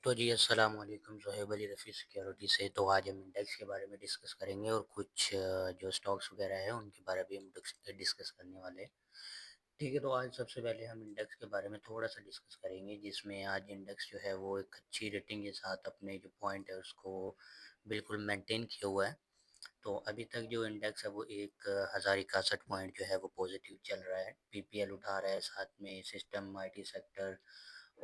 तो जी अस्सलाम वालेकुम ज़ोहैब अली रफ़ी सिक्योरिटी से। तो आज हम इंडेक्स के बारे में डिस्कस करेंगे और कुछ जो स्टॉक्स वगैरह है उनके बारे में हम डिस्कस करने वाले हैं। ठीक है, तो आज सबसे पहले हम इंडेक्स के बारे में थोड़ा सा डिस्कस करेंगे, जिसमें आज इंडेक्स जो है वो एक अच्छी रेटिंग के साथ अपने जो पॉइंट है उसको बिल्कुल मेंटेन किया हुआ है। तो अभी तक जो इंडेक्स है वो 1061 पॉइंट जो है वो पॉजिटिव चल रहा है, पीपीएल उठा रहा है, साथ में system, IT sector,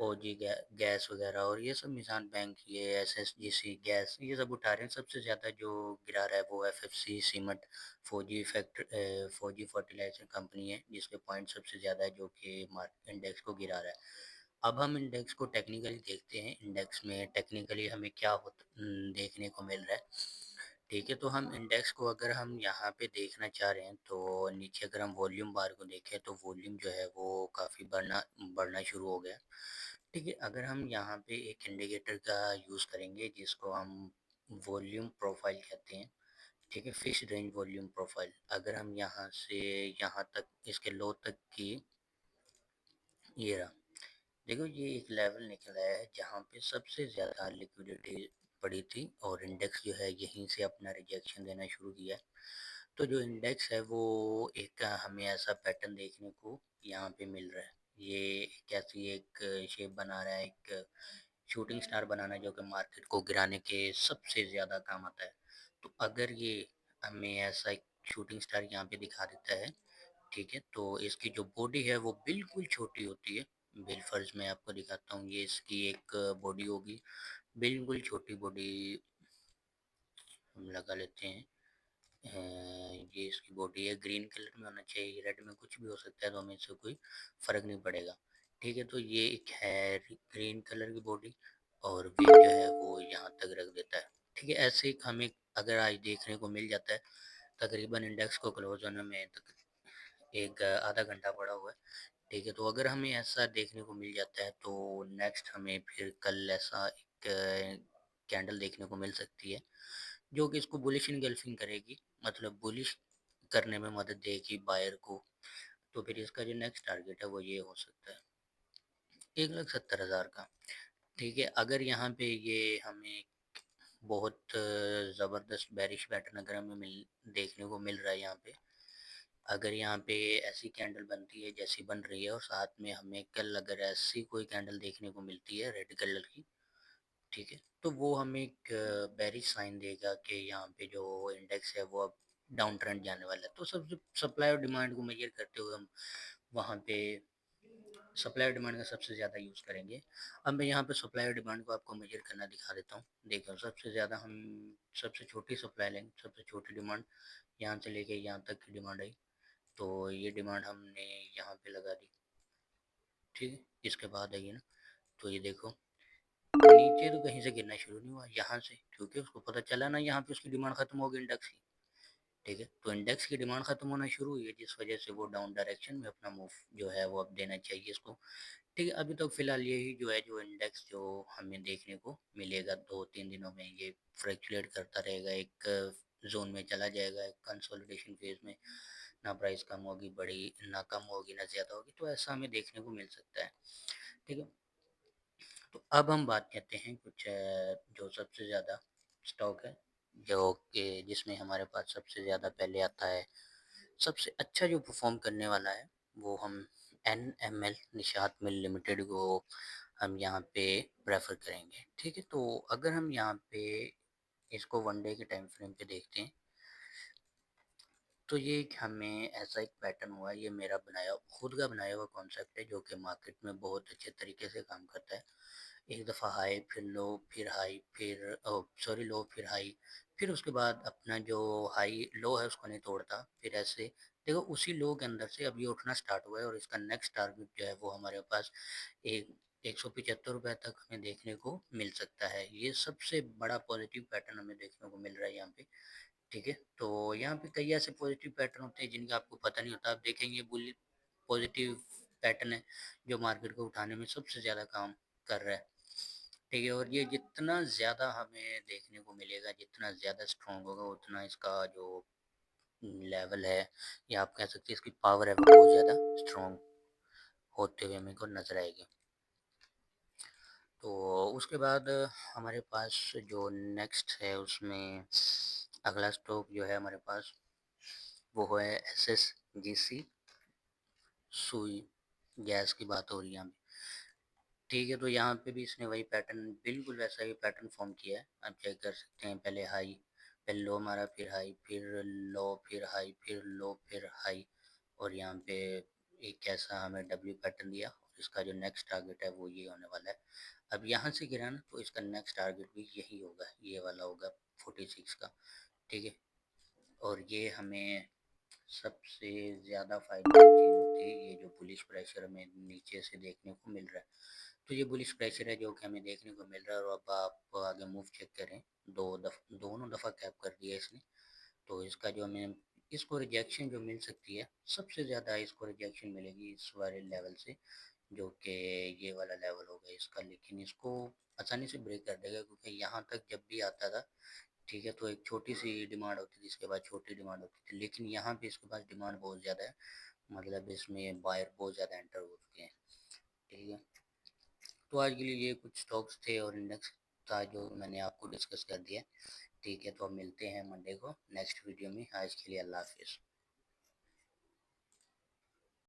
OG gas वगैरह और ये सब, निशान बैंक, ये एसएसजीसी गैस, ये सब उठा रहे हैं। सबसे ज़्यादा जो गिरा रहा है वो एफएफसी सीमेंट, फौजी फर्टिलाइजर कंपनी है, जिसके पॉइंट सबसे ज़्यादा है, जो कि मार्केट इंडेक्स को गिरा रहा है। अब हम इंडेक्स को टेक्निकली देखते हैं, इंडेक्स में टेक्निकली हमें क्या देखने को मिल रहा है। ठीक है, तो हम इंडेक्स को अगर हम यहाँ पे देखना चाह रहे हैं तो नीचे अगर हम वॉल्यूम बार को देखें तो वॉल्यूम जो है वो काफ़ी बढ़ना बढ़ना शुरू हो गया। ठीक है, अगर हम यहाँ पे एक इंडिकेटर का यूज़ करेंगे जिसको हम वॉल्यूम प्रोफाइल कहते हैं। ठीक है, फिश रेंज वॉल्यूम प्रोफाइल, अगर हम यहाँ से यहाँ तक इसके लो तक की, ये रहा, देखो ये एक लेवल निकला है जहाँ पे सबसे ज़्यादा लिक्विडिटी पड़ी थी और इंडेक्स जो है यहीं से अपना रिजेक्शन देना शुरू किया है। तो जो इंडेक्स है वो एक हमें ऐसा पैटर्न देखने को यहाँ पे मिल रहा है। ये कैसी एक शेप बना रहा है, एक शूटिंग स्टार बनाना, जो कि मार्केट को गिराने के सबसे ज़्यादा काम आता है। तो अगर ये हमें ऐसा एक शूटिंग स्टार यहाँ पे दिखा देता है, ठीक है, तो इसकी जो बॉडी है वो बिल्कुल छोटी होती है। बिलफर्ज मैं आपको दिखाता हूँ, ये इसकी एक बॉडी होगी, बिल्कुल छोटी बॉडी। हम लगा लेते हैं, ये इसकी बॉडी है, ग्रीन कलर में होना चाहिए, रेड में कुछ भी हो सकता है, तो हमें इससे कोई फ़र्क नहीं पड़ेगा। ठीक है, तो ये एक है ग्रीन कलर की बॉडी और वेट जो है वो यहाँ तक रख देता है। ठीक है, ऐसे एक हमें अगर आज देखने को मिल जाता है, तकरीबन इंडेक्स को क्लोज होने में तक एक आधा घंटा पड़ा हुआ है। ठीक है, तो अगर हमें ऐसा देखने को मिल जाता है तो नेक्स्ट हमें फिर कल ऐसा एक कैंडल देखने को मिल सकती है, जो कि इसको बुलिश इनगल्फिंग करेगी, मतलब बुलिश करने में मदद देगी बायर को। तो फिर इसका जो नेक्स्ट टारगेट है वो ये हो सकता है 1,70,000 का। ठीक है, अगर यहाँ पे ये हमें बहुत ज़बरदस्त बेरिश पैटर्न अगर हमें देखने को मिल रहा है यहाँ पे, अगर यहाँ पे ऐसी कैंडल बनती है जैसी बन रही है और साथ में हमें कल अगर ऐसी कोई कैंडल देखने को मिलती है रेड कलर की, ठीक है, तो वो हमें एक बेरिश साइन देगा कि यहाँ पे जो इंडेक्स है वो अब डाउन ट्रेंड जाने वाला है। तो सबसे सप्लाई और डिमांड को मेजर करते हुए हम वहाँ पे सप्लाई और डिमांड का सबसे ज़्यादा यूज़ करेंगे। अब मैं यहाँ पे सप्लाई और डिमांड को आपको मेजर करना दिखा देता हूँ। देखो सबसे ज़्यादा हम सबसे छोटी सप्लाई लेंगे, सबसे छोटी डिमांड यहाँ से लेके यहाँ तक की डिमांड आई, तो ये डिमांड हमने यहाँ पे लगा दी। ठीक है, इसके बाद आई है ना, तो ये देखो नीचे तो कहीं से गिरना शुरू नहीं हुआ, यहाँ से, क्योंकि उसको पता चला ना यहाँ पे उसकी डिमांड खत्म हो गई इंडेक्स की। ठीक है, तो इंडेक्स की डिमांड खत्म होना शुरू हुई है, जिस वजह से वो डाउन डायरेक्शन में अपना मूव जो है वो अब देना चाहिए इसको। ठीक है, अभी तक फिलहाल यही जो है, जो इंडेक्स जो हमें देखने को मिलेगा 2-3 दिनों में, ये फ्लक्चुएट करता रहेगा, एक जोन में चला जाएगा, एक कंसोलिडेशन फेज में। ना प्राइस कम होगी, बड़ी ना कम होगी, ना ज़्यादा होगी, तो ऐसा हमें देखने को मिल सकता है। ठीक है, तो अब हम बात करते हैं कुछ जो सबसे ज़्यादा स्टॉक है, जो कि जिसमें हमारे पास सबसे ज़्यादा पहले आता है, सबसे अच्छा जो परफॉर्म करने वाला है, वो हम NML निशात मिल लिमिटेड को हम यहाँ पे प्रेफर करेंगे। ठीक है, तो अगर हम यहाँ पे इसको वन डे के टाइम फ्रेम पे देखते हैं, तो ये एक हमें ऐसा एक पैटर्न हुआ है, ये मेरा बनाया खुद का बनाया हुआ कॉन्सेप्ट है, जो कि मार्केट में बहुत अच्छे तरीके से काम करता है। एक दफ़ा हाई, फिर लो, फिर हाई, फिर सॉरी लो, फिर हाई, फिर उसके बाद अपना जो हाई लो है उसको नहीं तोड़ता, फिर ऐसे देखो उसी लो के अंदर से अब ये उठना स्टार्ट हुआ है और इसका नेक्स्ट टारगेट जो है वो हमारे पास एक 175 रुपये तक हमें देखने को मिल सकता है। ये सबसे बड़ा पॉजिटिव पैटर्न हमें देखने को मिल रहा है यहाँ पे। ठीक है, तो यहाँ पे कई ऐसे पॉजिटिव पैटर्न होते हैं जिनका आपको पता नहीं होता। आप देखेंगे बुल पॉजिटिव पैटर्न है जो मार्केट को उठाने में सबसे ज़्यादा काम कर रहा है। ठीक है, और ये जितना ज़्यादा हमें देखने को मिलेगा, जितना ज़्यादा स्ट्रॉन्ग होगा, उतना इसका जो लेवल है, या आप कह सकते हैं इसकी पावर है, वो बहुत ज़्यादा स्ट्रॉन्ग होते हुए मेरे को नज़र आएगी। तो उसके बाद हमारे पास जो नेक्स्ट है उसमें अगला स्टॉक जो है हमारे पास वो है SSGC सुई गैस की बात हो रही है यहाँ पे। ठीक है, तो यहाँ पे भी इसने वही पैटर्न, बिल्कुल वैसा ही पैटर्न फॉर्म किया है। आप चेक कर सकते हैं, पहले हाई, पहले लो मारा, फिर हाई, फिर लो, फिर हाई, फिर लो, फिर हाई, और यहाँ पे एक ऐसा हमें डब्ल्यू पैटर्न दिया, और इसका जो नेक्स्ट टारगेट है वो ये होने वाला है। अब यहाँ से गिरा ना, तो इसका नेक्स्ट टारगेट भी यही होगा, ये वाला होगा 46 का। ठीक है, और ये हमें सबसे ज़्यादा फायदेमंद चीज़ होती है, ये जो बुलिश प्रेशर हमें नीचे से देखने को मिल रहा है। तो ये बुलिश प्रेशर है जो कि हमें देखने को मिल रहा है, और अब आप आगे मूव चेक करें, दोनों दफ़ा कैप कर दिया इसने। तो इसका जो हमें, इसको रिजेक्शन जो मिल सकती है, सबसे ज़्यादा इसको रिजेक्शन मिलेगी इस वाले लेवल से, जो कि ये वाला लेवल होगा इसका, लेकिन इसको आसानी से ब्रेक कर देगा, क्योंकि यहाँ तक जब भी आता था, ठीक है, तो एक छोटी सी डिमांड होती थी, इसके बाद छोटी डिमांड होती थी, लेकिन यहाँ पे इसके पास डिमांड बहुत ज़्यादा है, मतलब इसमें बायर बहुत ज़्यादा एंटर हो चुके हैं। ठीक है, तो आज के लिए ये कुछ स्टॉक्स थे और इंडेक्स था जो मैंने आपको डिस्कस कर दिया। ठीक है, तो अब मिलते हैं मंडे को नेक्स्ट वीडियो में। आज के लिए अल्लाह हाफिज़।